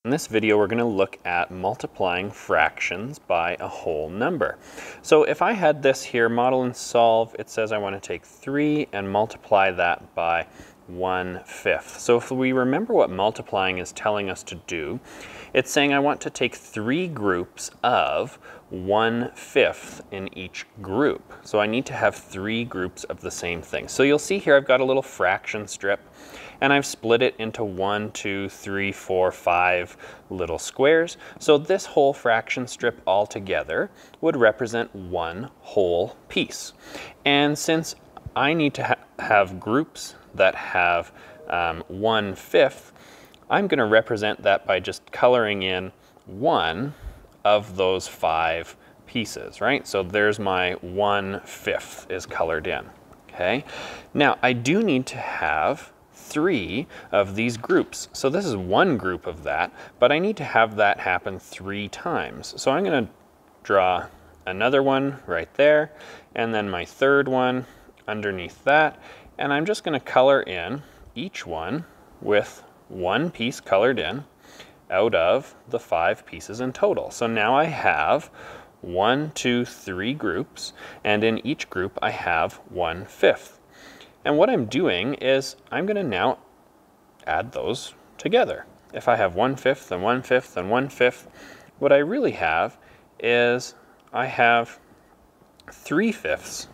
In this video, we're going to look at multiplying fractions by a whole number. So if I had this here, model and solve, it says I want to take 3 and multiply that by 1/5. So if we remember what multiplying is telling us to do, it's saying I want to take 3 groups of 1/5 in each group. So I need to have 3 groups of the same thing. So you'll see here I've got a little fraction strip, and I've split it into 1, 2, 3, 4, 5 little squares. So this whole fraction strip altogether would represent one whole piece. And since I need to have groups that have 1/5, I'm going to represent that by just coloring in one of those 5 pieces, right? So there's my 1/5 is colored in, okay? Now I do need to have 3 of these groups. So this is one group of that, but I need to have that happen 3 times. So I'm going to draw another one right there, and then my third one underneath that, and I'm just going to color in each one with one piece colored in out of the 5 pieces in total. So now I have 1, 2, 3 groups, and in each group I have 1/5. And what I'm doing is I'm going to now add those together. If I have 1/5 and 1/5 and 1/5, what I really have is I have 3/5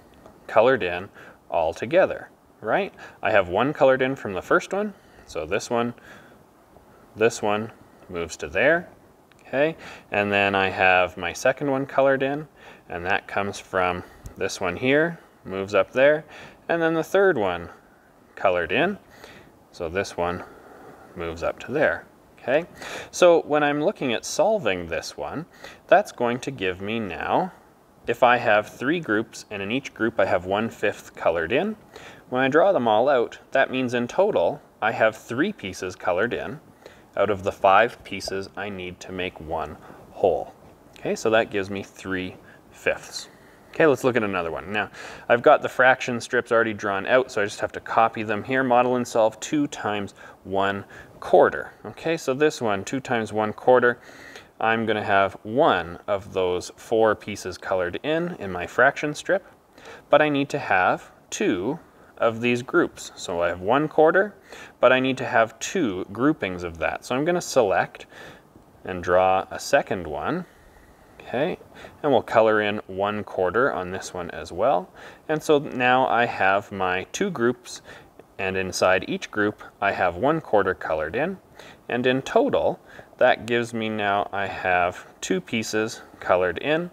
colored in all together, right? I have one colored in from the first one, so this one moves to there, okay? And then I have my second one colored in, and that comes from this one here, moves up there, and then the third one colored in, so this one moves up to there, okay? So when I'm looking at solving this one, that's going to give me now, if I have 3 groups and in each group I have 1/5 colored in, when I draw them all out, that means in total I have 3 pieces colored in out of the 5 pieces I need to make one whole. Okay, so that gives me 3/5. Okay, let's look at another one. Now, I've got the fraction strips already drawn out, so I just have to copy them here. Model and solve 2 times 1/4. Okay, so this one, 2 times 1/4, I'm going to have one of those 4 pieces colored in my fraction strip, but I need to have 2 of these groups. So I have 1/4, but I need to have 2 groupings of that. So I'm going to select and draw a second one. Okay, and we'll color in 1/4 on this one as well. And so now I have my 2 groups, and inside each group I have 1/4 colored in. And in total, that gives me now I have 2 pieces colored in,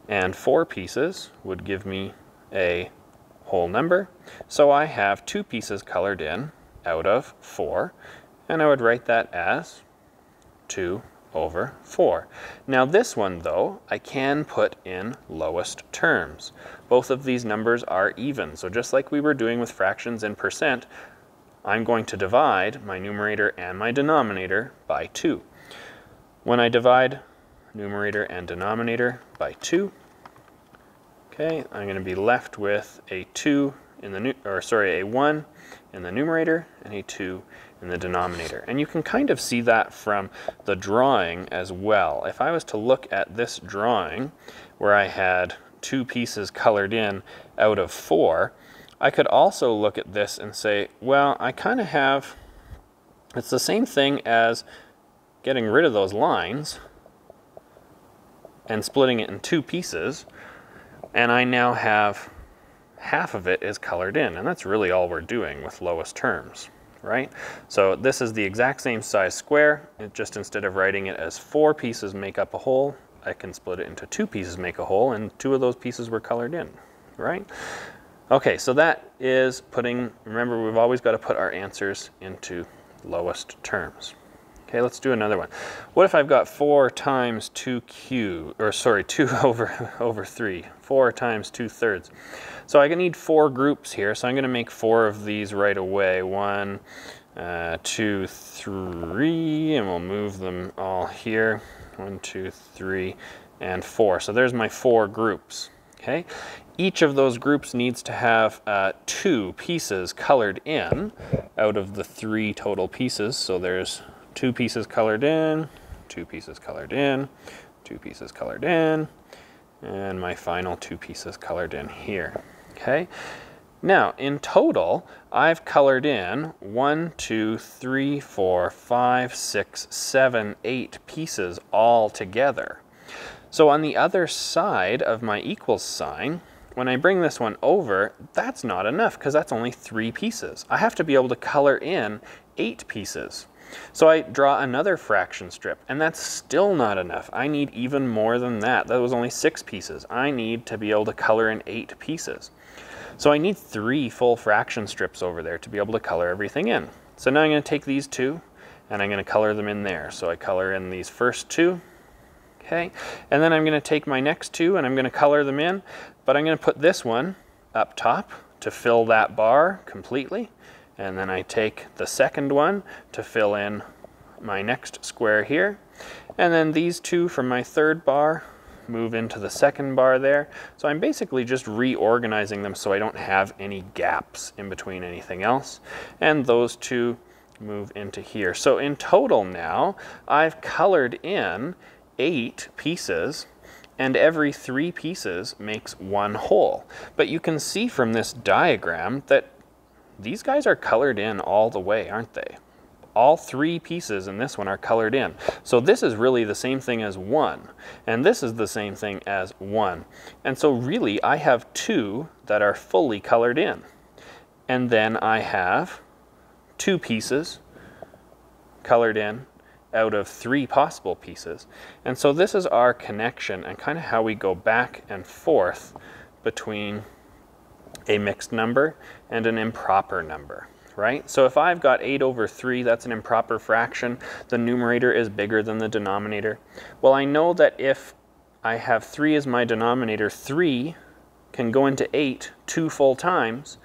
and 4 pieces would give me a whole number. So I have 2 pieces colored in out of 4, and I would write that as 2/4. Now this one though, I can put in lowest terms. Both of these numbers are even, so just like we were doing with fractions in percent, I'm going to divide my numerator and my denominator by 2. When I divide numerator and denominator by 2, okay, I'm going to be left with a 2 in the a 1 in the numerator and a 2 in the denominator. And you can kind of see that from the drawing as well. If I was to look at this drawing where I had 2 pieces colored in out of 4, I could also look at this and say, well, I kind of have, it's the same thing as getting rid of those lines and splitting it in 2 pieces, and I now have half of it is colored in, and that's really all we're doing with lowest terms, right? So this is the exact same size square, it just instead of writing it as 4 pieces make up a whole, I can split it into 2 pieces make a whole, and 2 of those pieces were colored in, right? Okay, so that is putting, remember we've always got to put our answers into lowest terms. Okay, let's do another one. What if I've got 4 times 2 over 3, 4 times 2/3. So I need 4 groups here, so I'm going to make 4 of these right away. 1, 2, 3, and we'll move them all here. 1, 2, 3, and 4. So there's my 4 groups. Okay, each of those groups needs to have 2 pieces colored in out of the 3 total pieces. So there's 2 pieces colored in, 2 pieces colored in, 2 pieces colored in, and my final 2 pieces colored in here. Okay. Now, in total, I've colored in 1, 2, 3, 4, 5, 6, 7, 8 pieces all together. So on the other side of my equals sign, when I bring this one over, that's not enough because that's only 3 pieces. I have to be able to color in 8 pieces. So I draw another fraction strip, and that's still not enough. I need even more than that. That was only 6 pieces. I need to be able to color in 8 pieces. So I need 3 full fraction strips over there to be able to color everything in. So now I'm going to take these 2 and I'm going to color them in there. So I color in these first 2, okay, and then I'm going to take my next 2 and I'm going to color them in, but I'm going to put this one up top to fill that bar completely, and then I take the second one to fill in my next square here, and then these 2 from my third bar move into the second bar there. So I'm basically just reorganizing them so I don't have any gaps in between anything else. And those 2 move into here. So in total now, I've colored in 8 pieces, and every 3 pieces makes 1 whole. But you can see from this diagram that these guys are colored in all the way, aren't they? All 3 pieces in this one are colored in. So this is really the same thing as 1, and this is the same thing as 1. And so really I have 2 that are fully colored in. And then I have 2 pieces colored in out of 3 possible pieces. And so this is our connection and kind of how we go back and forth between a mixed number and an improper number. Right? So if I've got 8 over 3, that's an improper fraction. The numerator is bigger than the denominator. Well, I know that if I have 3 as my denominator, 3 can go into 8 2 full times,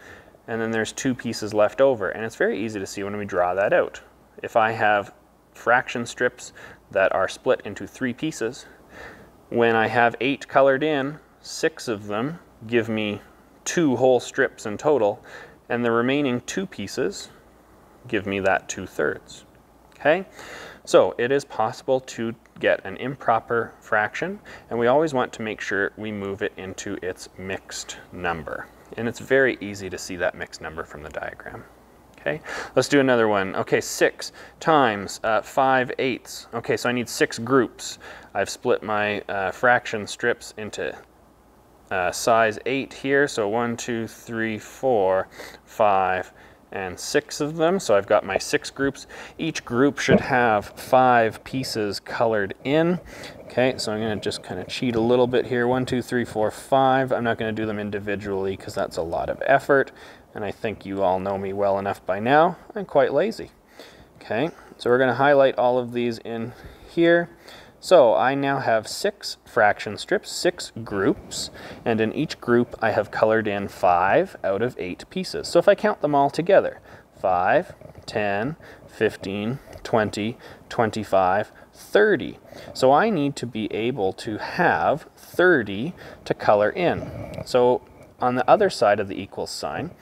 and then there's 2 pieces left over. And it's very easy to see when we draw that out. If I have fraction strips that are split into 3 pieces, when I have 8 colored in, 6 of them give me 2 whole strips in total, and the remaining 2 pieces give me that 2/3. Okay? So it is possible to get an improper fraction, and we always want to make sure we move it into its mixed number. And it's very easy to see that mixed number from the diagram. Okay, let's do another one. Okay, 6 times 5/8. Okay, so I need 6 groups. I've split my fraction strips into size 8 here, so 1, 2, 3, 4, 5, and 6 of them. So I've got my 6 groups. Each group should have 5 pieces colored in. Okay, so I'm going to just kind of cheat a little bit here. 1, 2, 3, 4, 5. I'm not going to do them individually because that's a lot of effort, and I think you all know me well enough by now. I'm quite lazy. Okay, so we're going to highlight all of these in here. So I now have 6 fraction strips, 6 groups, and in each group I have colored in 5 out of 8 pieces. So if I count them all together, 5, 10, 15, 20, 25, 30. So I need to be able to have 30 to color in. So on the other side of the equals sign,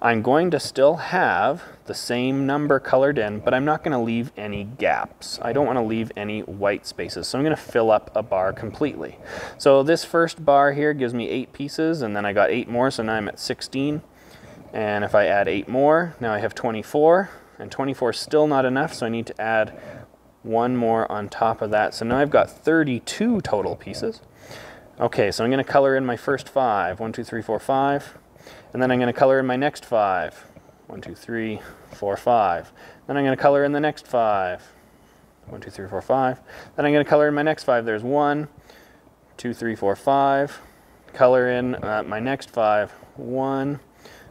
I'm going to still have the same number colored in, but I'm not going to leave any gaps. I don't want to leave any white spaces, so I'm going to fill up a bar completely. So this first bar here gives me 8 pieces, and then I got 8 more, so now I'm at 16. And if I add 8 more, now I have 24, and 24 is still not enough, so I need to add 1 more on top of that. So now I've got 32 total pieces. Okay, so I'm going to color in my first 5, 1, 2, 3, 4, 5, and then I'm going to color in my next 5, 1, 2, 3, 4, 5. Then I'm going to color in the next 5, 1, 2, 3, 4, 5. Then I'm going to color in my next 5. There's 1, 2, 3, 4, 5. Color in my next 5, 1,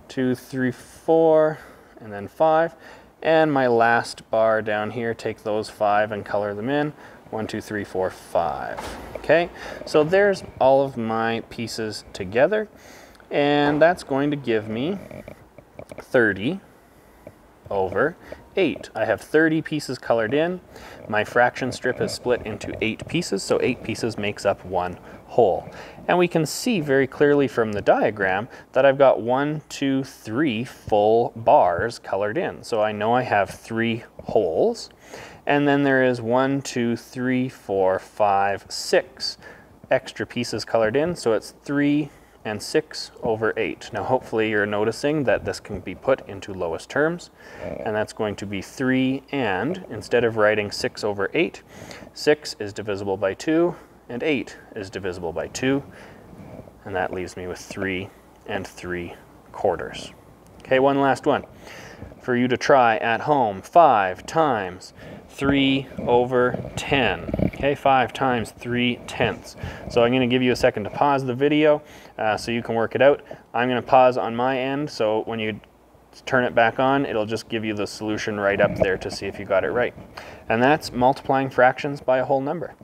2, 3, 4, and then 5. And my last bar down here, take those 5 and color them in. 1, 2, 3, 4, 5. Okay, so there's all of my pieces together, and that's going to give me 30 over 8. I have 30 pieces colored in. My fraction strip is split into 8 pieces, so 8 pieces makes up 1 whole. And we can see very clearly from the diagram that I've got 1, 2, 3 full bars colored in. So I know I have 3 wholes. And then there is 1, 2, 3, 4, 5, 6 extra pieces colored in, so it's 3 and 6 over 8. Now hopefully you're noticing that this can be put into lowest terms, and that's going to be 3, and instead of writing 6 over 8, 6 is divisible by 2, and 8 is divisible by 2, and that leaves me with 3 and 3/4. Okay, one last one for you to try at home. 5 times 3 over 10. Okay, 5 times 3/10. So I'm going to give you a second to pause the video so you can work it out. I'm going to pause on my end, so when you turn it back on, it'll just give you the solution right up there to see if you got it right. And that's multiplying fractions by a whole number.